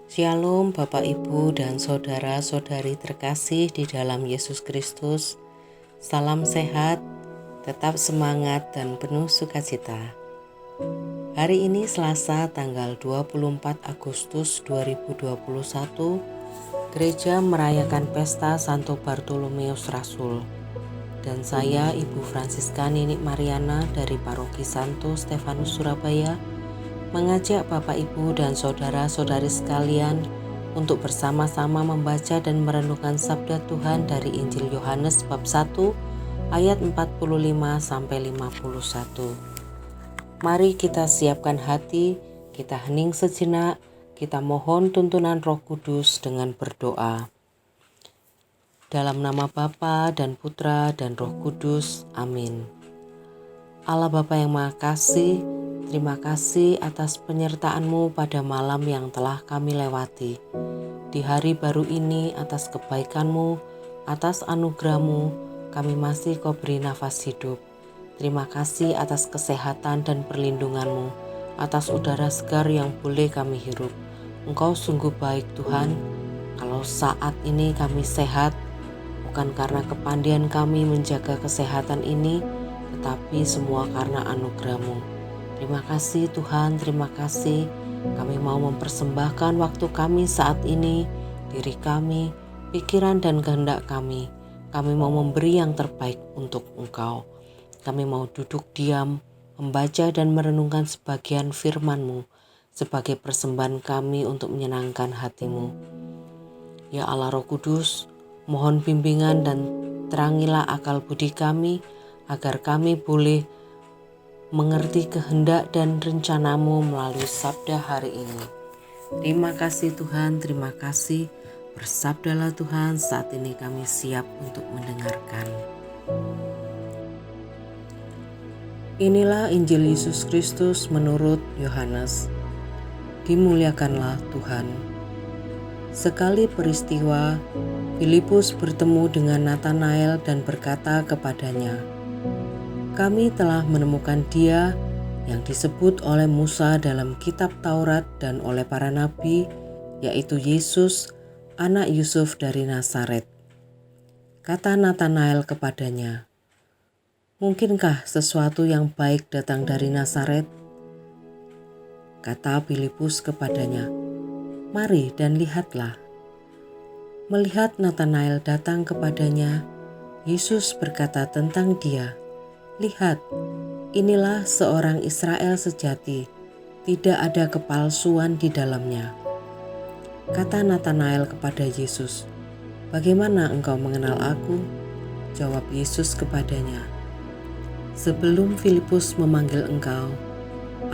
Shalom Bapak Ibu dan saudara-saudari terkasih di dalam Yesus Kristus. Salam sehat, tetap semangat dan penuh sukacita. Hari ini Selasa tanggal 24 Agustus 2021, gereja merayakan pesta Santo Bartolomeus Rasul. Dan saya Ibu Francisca Ninik Mariana dari Paroki Santo Stefanus Surabaya mengajak Bapak Ibu dan saudara-saudari sekalian untuk bersama-sama membaca dan merenungkan sabda Tuhan dari Injil Yohanes bab 1 ayat 45 sampai 51. Mari kita siapkan hati, kita hening sejenak, kita mohon tuntunan Roh Kudus dengan berdoa. Dalam nama Bapa dan Putra dan Roh Kudus, amin. Allah Bapa yang Maha Kasih, terima kasih atas penyertaan-Mu pada malam yang telah kami lewati. Di hari baru ini atas kebaikan-Mu, atas anugerah-Mu, kami masih Kau beri nafas hidup. Terima kasih atas kesehatan dan perlindungan-Mu, atas udara segar yang boleh kami hirup. Engkau sungguh baik Tuhan. Kalau saat ini kami sehat, bukan karena kepandaian kami menjaga kesehatan ini, tetapi semua karena anugerah-Mu. Terima kasih Tuhan, terima kasih. Kami mau mempersembahkan waktu kami saat ini, diri kami, pikiran dan kehendak kami. Kami mau memberi yang terbaik untuk Engkau. Kami mau duduk diam, membaca dan merenungkan sebagian firman-Mu sebagai persembahan kami untuk menyenangkan hati-Mu. Ya Allah Roh Kudus, mohon bimbingan dan terangilah akal budi kami, agar kami boleh mengerti kehendak dan rencana-Mu melalui sabda hari ini. Terima kasih Tuhan, terima kasih. Bersabdalah Tuhan, saat ini kami siap untuk mendengarkan. Inilah Injil Yesus Kristus menurut Yohanes. Dimuliakanlah Tuhan. Sekali peristiwa, Filipus bertemu dengan Natanael dan berkata kepadanya, "Kami telah menemukan Dia yang disebut oleh Musa dalam kitab Taurat dan oleh para nabi, yaitu Yesus, anak Yusuf dari Nazaret." Kata Natanael kepadanya, "Mungkinkah sesuatu yang baik datang dari Nazaret?" Kata Filipus kepadanya, "Mari dan lihatlah." Melihat Natanael datang kepadanya, Yesus berkata tentang dia, "Lihat, inilah seorang Israel sejati, tidak ada kepalsuan di dalamnya." Kata Natanael kepada Yesus, "Bagaimana engkau mengenal aku?" Jawab Yesus kepadanya, "Sebelum Filipus memanggil engkau,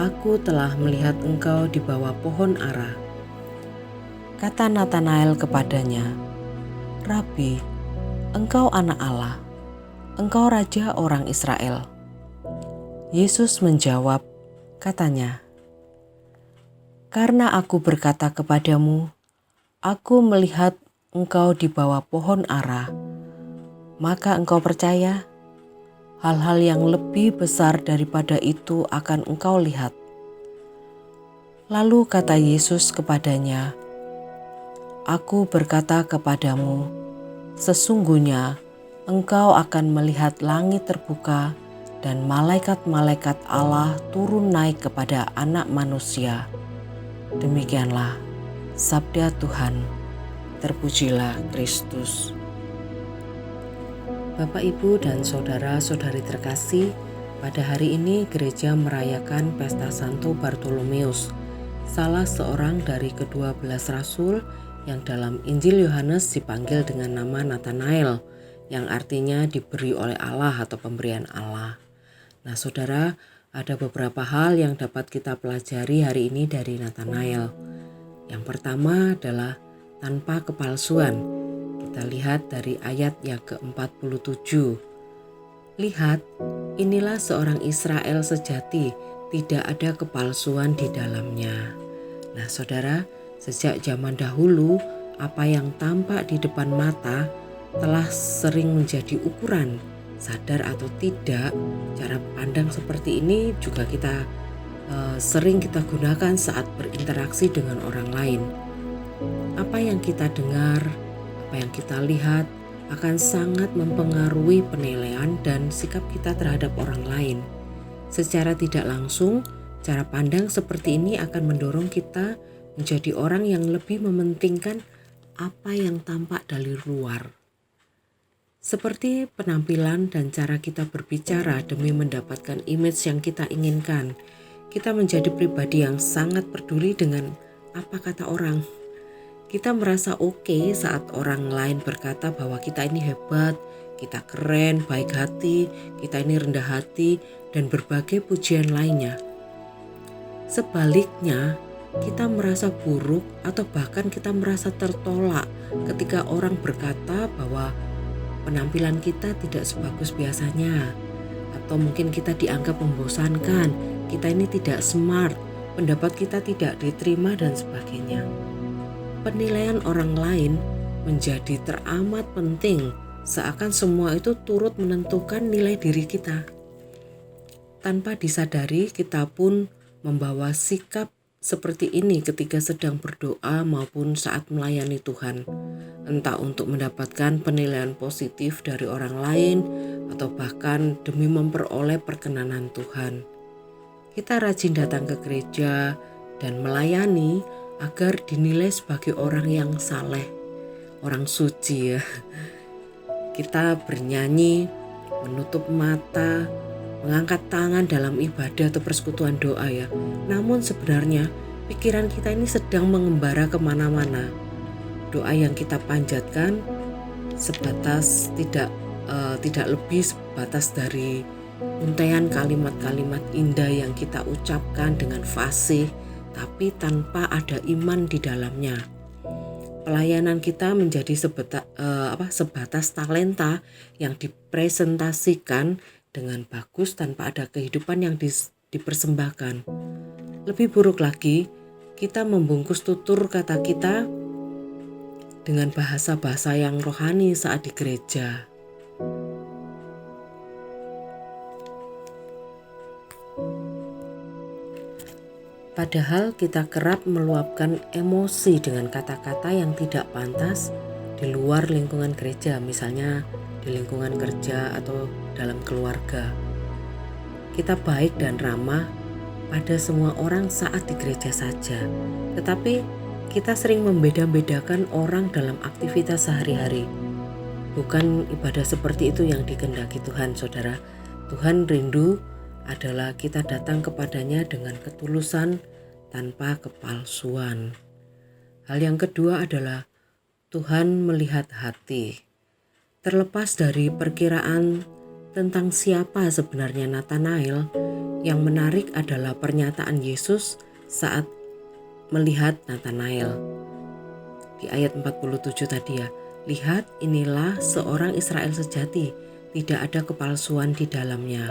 aku telah melihat engkau di bawah pohon ara." Kata Natanael kepadanya, "Rabi, engkau anak Allah, engkau raja orang Israel." Yesus menjawab, katanya, "Karena aku berkata kepadamu, aku melihat engkau di bawah pohon ara, maka engkau percaya? Hal-hal yang lebih besar daripada itu akan engkau lihat." Lalu kata Yesus kepadanya, "Aku berkata kepadamu, sesungguhnya engkau akan melihat langit terbuka dan malaikat-malaikat Allah turun naik kepada Anak Manusia." Demikianlah sabda Tuhan. Terpujilah Kristus. Bapak, Ibu, dan saudara-saudari terkasih, pada hari ini gereja merayakan pesta Santo Bartolomeus, salah seorang dari ke-12 rasul yang dalam Injil Yohanes dipanggil dengan nama Natanael, yang artinya diberi oleh Allah atau pemberian Allah. Nah saudara, ada beberapa hal yang dapat kita pelajari hari ini dari Natanael. Yang pertama adalah tanpa kepalsuan. Kita lihat dari ayat yang ke-47. "Lihat, inilah seorang Israel sejati, tidak ada kepalsuan di dalamnya." Nah saudara, sejak zaman dahulu, apa yang tampak di depan mata telah sering menjadi ukuran. Sadar atau tidak, cara pandang seperti ini juga sering kita gunakan saat berinteraksi dengan orang lain. Apa yang kita dengar, apa yang kita lihat akan sangat mempengaruhi penilaian dan sikap kita terhadap orang lain. Secara tidak langsung, cara pandang seperti ini akan mendorong kita menjadi orang yang lebih mementingkan apa yang tampak dari luar. Seperti penampilan dan cara kita berbicara demi mendapatkan image yang kita inginkan, kita menjadi pribadi yang sangat peduli dengan apa kata orang. Kita merasa oke saat orang lain berkata bahwa kita ini hebat, kita keren, baik hati, kita ini rendah hati, dan berbagai pujian lainnya. Sebaliknya, kita merasa buruk atau bahkan kita merasa tertolak ketika orang berkata bahwa penampilan kita tidak sebagus biasanya, atau mungkin kita dianggap membosankan, kita ini tidak smart, pendapat kita tidak diterima, dan sebagainya. Penilaian orang lain menjadi teramat penting, seakan semua itu turut menentukan nilai diri kita. Tanpa disadari, kita pun membawa sikap seperti ini ketika sedang berdoa maupun saat melayani Tuhan, entah untuk mendapatkan penilaian positif dari orang lain atau bahkan demi memperoleh perkenanan Tuhan. Kita rajin datang ke gereja dan melayani agar dinilai sebagai orang yang saleh, orang suci ya. Kita bernyanyi, menutup mata, mengangkat tangan dalam ibadah atau persekutuan doa ya. Namun sebenarnya pikiran kita ini sedang mengembara kemana-mana. Doa yang kita panjatkan sebatas tidak lebih sebatas dari untaian kalimat-kalimat indah yang kita ucapkan dengan fasih, tapi tanpa ada iman di dalamnya. Pelayanan kita menjadi sebatas talenta yang dipresentasikan dengan bagus tanpa ada kehidupan yang dipersembahkan. Lebih buruk lagi, kita membungkus tutur kata kita dengan bahasa-bahasa yang rohani saat di gereja. Padahal kita kerap meluapkan emosi dengan kata-kata yang tidak pantas di luar lingkungan gereja, misalnya di lingkungan kerja atau dalam keluarga. Kita baik dan ramah pada semua orang saat di gereja saja, tetapi kita sering membeda-bedakan orang dalam aktivitas sehari-hari. Bukan ibadah seperti itu yang dikehendaki Tuhan, saudara. Tuhan rindu adalah kita datang kepadanya dengan ketulusan tanpa kepalsuan. Hal yang kedua adalah Tuhan melihat hati. Terlepas dari perkiraan tentang siapa sebenarnya Nathanael, yang menarik adalah pernyataan Yesus saat melihat Nathanael. Di ayat 47 tadi ya, lihat inilah seorang Israel sejati, tidak ada kepalsuan di dalamnya.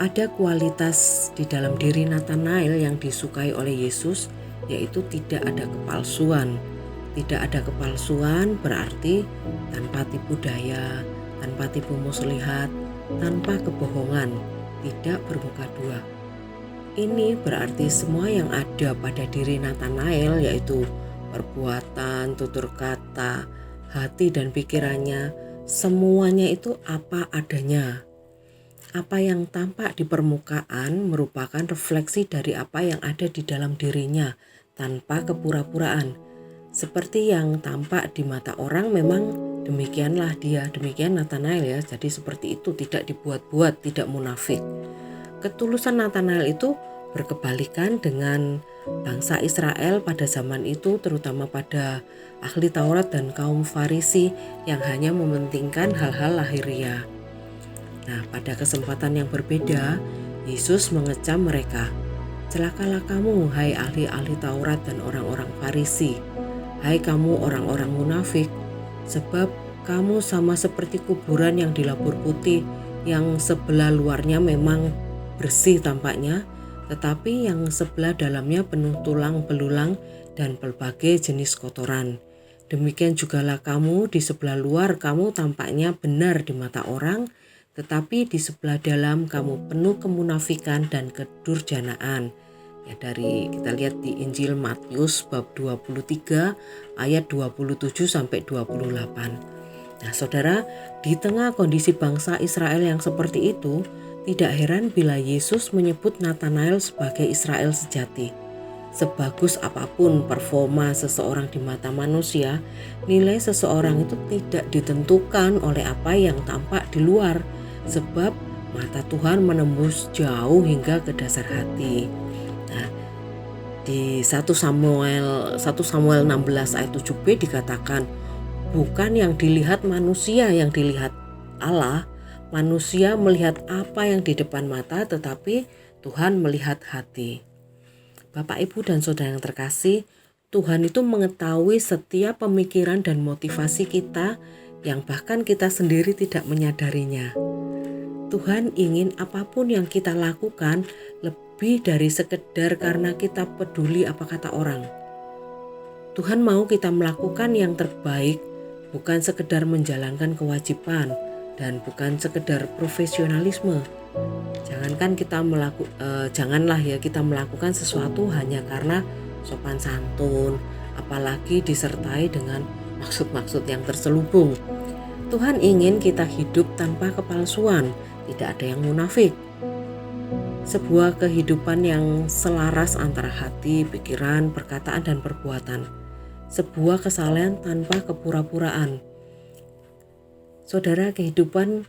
Ada kualitas di dalam diri Nathanael yang disukai oleh Yesus, yaitu tidak ada kepalsuan. Tidak ada kepalsuan berarti tanpa tipu daya, tanpa tipu muslihat, tanpa kebohongan, tidak bermuka dua. Ini berarti semua yang ada pada diri Nathanael, yaitu perbuatan, tutur kata, hati dan pikirannya, semuanya itu apa adanya. Apa yang tampak di permukaan merupakan refleksi dari apa yang ada di dalam dirinya tanpa kepura-puraan. Seperti yang tampak di mata orang memang demikianlah dia, demikian Nathanael ya. Jadi seperti itu, tidak dibuat-buat, tidak munafik. Ketulusan Nathanael itu berkebalikan dengan bangsa Israel pada zaman itu, terutama pada ahli Taurat dan kaum Farisi yang hanya mementingkan hal-hal lahiriah. Nah, pada kesempatan yang berbeda, Yesus mengecam mereka. Celakalah kamu, hai ahli-ahli Taurat dan orang-orang Farisi. Hai kamu orang-orang munafik, sebab kamu sama seperti kuburan yang dilapur putih, yang sebelah luarnya memang bersih tampaknya, tetapi yang sebelah dalamnya penuh tulang belulang dan berbagai jenis kotoran. Demikian jugalah kamu, di sebelah luar kamu tampaknya benar di mata orang, tetapi di sebelah dalam kamu penuh kemunafikan dan kedurjanaan. Ya, kita lihat di Injil Matius bab 23 ayat 27 sampai 28. Nah, Saudara, di tengah kondisi bangsa Israel yang seperti itu, tidak heran bila Yesus menyebut Natanael sebagai Israel sejati. Sebagus apapun performa seseorang di mata manusia, nilai seseorang itu tidak ditentukan oleh apa yang tampak di luar, sebab mata Tuhan menembus jauh hingga ke dasar hati. Nah, di 1 Samuel 16 ayat 7b dikatakan, bukan yang dilihat manusia yang dilihat Allah. Manusia melihat apa yang di depan mata, tetapi Tuhan melihat hati. Bapak, Ibu, dan Saudara yang terkasih, Tuhan itu mengetahui setiap pemikiran dan motivasi kita yang bahkan kita sendiri tidak menyadarinya. Tuhan ingin apapun yang kita lakukan lebih dari sekedar karena kita peduli apa kata orang. Tuhan mau kita melakukan yang terbaik, bukan sekedar menjalankan kewajiban dan bukan sekedar profesionalisme. Janganlah kita melakukan sesuatu hanya karena sopan santun, apalagi disertai dengan maksud-maksud yang terselubung. Tuhan ingin kita hidup tanpa kepalsuan, tidak ada yang munafik. Sebuah kehidupan yang selaras antara hati, pikiran, perkataan, dan perbuatan. Sebuah kesalehan tanpa kepura-puraan. Saudara, kehidupan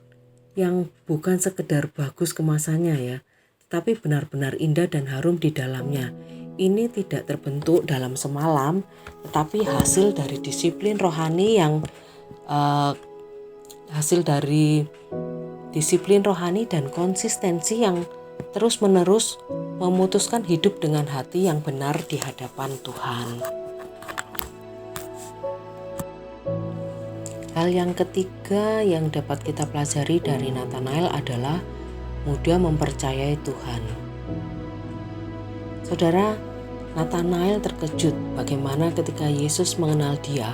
yang bukan sekedar bagus kemasannya ya, tetapi benar-benar indah dan harum di dalamnya. Ini tidak terbentuk dalam semalam, tetapi hasil dari disiplin rohani dan konsistensi yang terus-menerus memutuskan hidup dengan hati yang benar di hadapan Tuhan. Hal yang ketiga yang dapat kita pelajari dari Natanael adalah mudah mempercayai Tuhan. Saudara, Natanael terkejut bagaimana ketika Yesus mengenal dia,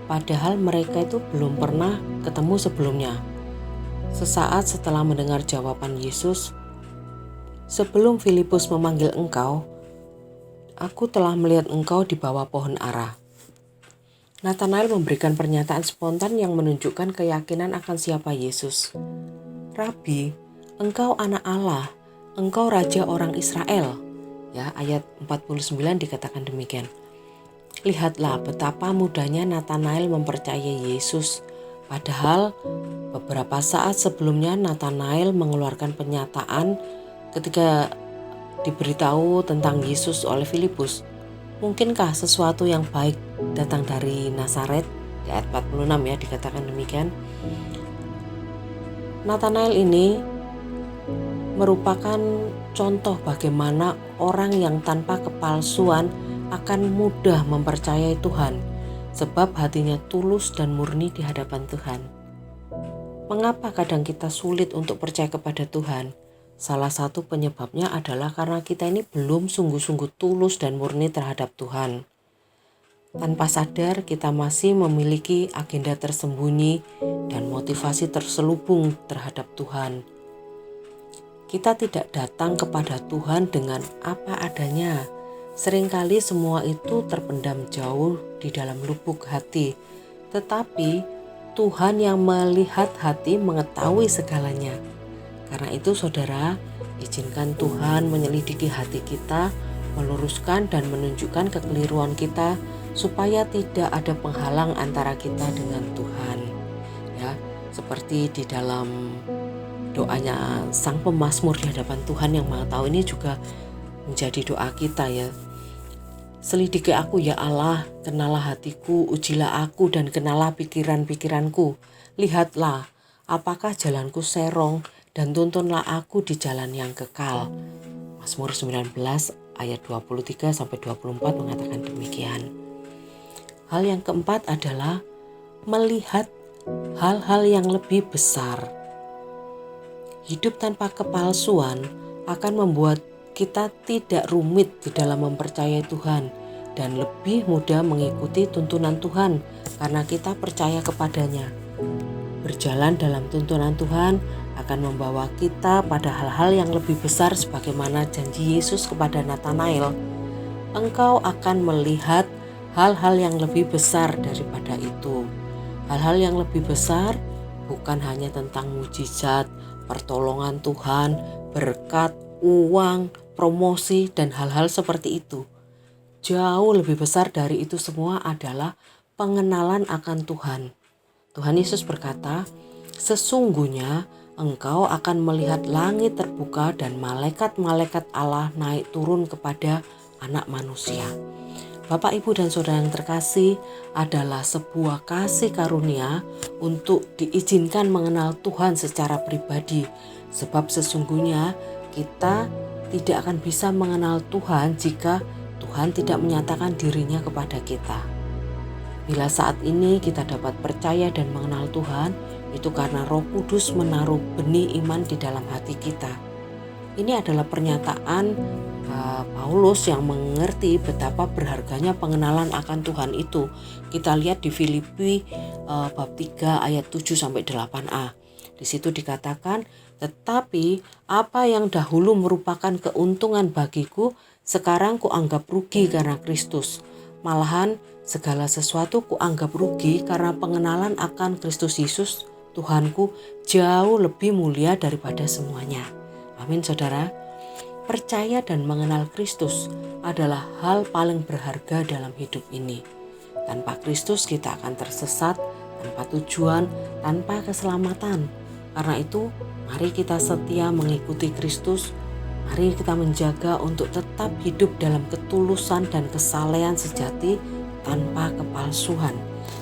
padahal mereka itu belum pernah ketemu sebelumnya. Sesaat setelah mendengar jawaban Yesus, sebelum Filipus memanggil engkau, aku telah melihat engkau di bawah pohon ara. Natanael memberikan pernyataan spontan yang menunjukkan keyakinan akan siapa Yesus. Rabi, engkau anak Allah, engkau raja orang Israel. Ya, ayat 49 dikatakan demikian. Lihatlah betapa mudahnya Natanael mempercayai Yesus. Padahal beberapa saat sebelumnya Natanael mengeluarkan pernyataan ketika diberitahu tentang Yesus oleh Filipus. Mungkinkah sesuatu yang baik datang dari Nazaret? Di ayat 46 ya dikatakan demikian. Natanael ini merupakan contoh bagaimana orang yang tanpa kepalsuan akan mudah mempercayai Tuhan, sebab hatinya tulus dan murni di hadapan Tuhan. Mengapa kadang kita sulit untuk percaya kepada Tuhan? Salah satu penyebabnya adalah karena kita ini belum sungguh-sungguh tulus dan murni terhadap Tuhan. Tanpa sadar kita masih memiliki agenda tersembunyi dan motivasi terselubung terhadap Tuhan. Kita tidak datang kepada Tuhan dengan apa adanya. Seringkali semua itu terpendam jauh di dalam lubuk hati. Tetapi Tuhan yang melihat hati mengetahui segalanya. Karena itu saudara, izinkan Tuhan menyelidiki hati kita, meluruskan dan menunjukkan kekeliruan kita supaya tidak ada penghalang antara kita dengan Tuhan. Ya, seperti di dalam doanya Sang Pemazmur di hadapan Tuhan yang Maha Tahu ini juga menjadi doa kita ya. Selidiki aku ya Allah, kenalah hatiku, ujilah aku dan kenalah pikiran-pikiranku. Lihatlah, apakah jalanku serong dan tuntunlah aku di jalan yang kekal. Mazmur 19 ayat 23 sampai 24 mengatakan demikian. Hal yang keempat adalah melihat hal-hal yang lebih besar. Hidup tanpa kepalsuan akan membuat kita tidak rumit di dalam mempercayai Tuhan dan lebih mudah mengikuti tuntunan Tuhan karena kita percaya kepadanya. Berjalan dalam tuntunan Tuhan akan membawa kita pada hal-hal yang lebih besar sebagaimana janji Yesus kepada Nathanael. Engkau akan melihat hal-hal yang lebih besar daripada itu. Hal-hal yang lebih besar bukan hanya tentang mujizat, pertolongan Tuhan, berkat, uang, promosi, dan hal-hal seperti itu. Jauh lebih besar dari itu semua adalah pengenalan akan Tuhan. Tuhan Yesus berkata, "Sesungguhnya engkau akan melihat langit terbuka dan malaikat-malaikat Allah naik turun kepada anak manusia." Bapak, Ibu, dan Saudara yang terkasih, adalah sebuah kasih karunia untuk diizinkan mengenal Tuhan secara pribadi. Sebab sesungguhnya kita tidak akan bisa mengenal Tuhan jika Tuhan tidak menyatakan dirinya kepada kita. Bila saat ini kita dapat percaya dan mengenal Tuhan, itu karena Roh Kudus menaruh benih iman di dalam hati kita. Ini adalah pernyataan Paulus yang mengerti betapa berharganya pengenalan akan Tuhan itu. Kita lihat di Filipi bab 3 ayat 7-8a. Di situ dikatakan, "Tetapi apa yang dahulu merupakan keuntungan bagiku, sekarang kuanggap rugi karena Kristus. Malahan segala sesuatu kuanggap rugi karena pengenalan akan Kristus Yesus, Tuhanku, jauh lebih mulia daripada semuanya." Amin, saudara. Percaya dan mengenal Kristus adalah hal paling berharga dalam hidup ini. Tanpa Kristus kita akan tersesat, tanpa tujuan, tanpa keselamatan. Karena itu, mari kita setia mengikuti Kristus. Mari kita menjaga untuk tetap hidup dalam ketulusan dan kesalehan sejati tanpa kepalsuan.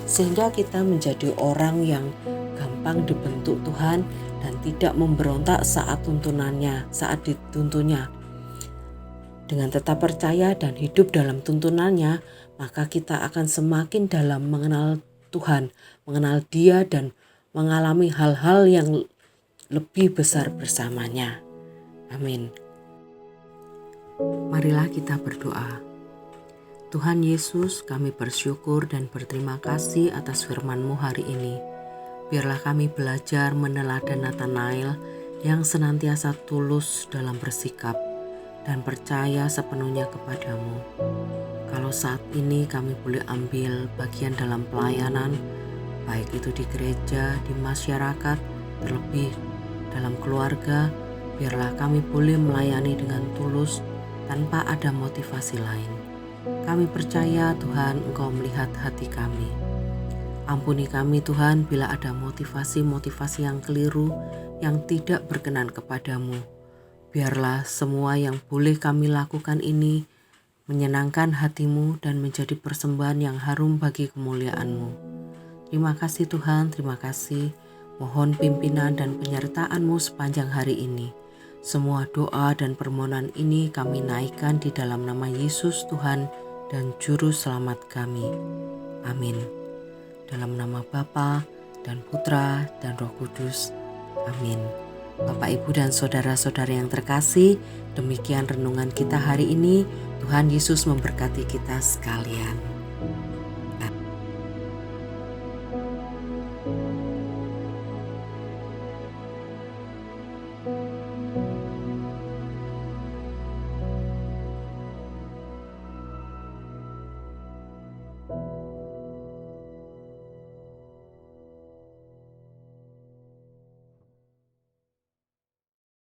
Sehingga kita menjadi orang yang gampang dibentuk Tuhan dan tidak memberontak saat dituntunnya. Dengan tetap percaya dan hidup dalam tuntunannya, maka kita akan semakin dalam mengenal Tuhan, mengenal Dia, dan mengalami hal-hal yang lebih besar bersamanya. Amin. Marilah kita berdoa. Tuhan Yesus, kami bersyukur dan berterima kasih atas firman-Mu hari ini. Biarlah kami belajar meneladan Nathanael yang senantiasa tulus dalam bersikap dan percaya sepenuhnya kepadamu. Kalau saat ini kami boleh ambil bagian dalam pelayanan, baik itu di gereja, di masyarakat, terlebih dalam keluarga, biarlah kami boleh melayani dengan tulus tanpa ada motivasi lain. Kami percaya Tuhan, Engkau melihat hati kami. Ampuni kami Tuhan bila ada motivasi-motivasi yang keliru, yang tidak berkenan kepadamu. Biarlah semua yang boleh kami lakukan ini menyenangkan hati-Mu dan menjadi persembahan yang harum bagi kemuliaan-Mu. Terima kasih Tuhan, terima kasih. Mohon pimpinan dan penyertaan-Mu sepanjang hari ini. Semua doa dan permohonan ini kami naikkan di dalam nama Yesus Tuhan dan Juru Selamat kami. Amin. Dalam nama Bapa dan Putra dan Roh Kudus. Amin. Bapak, Ibu, dan saudara-saudara yang terkasih, demikian renungan kita hari ini. Tuhan Yesus memberkati kita sekalian.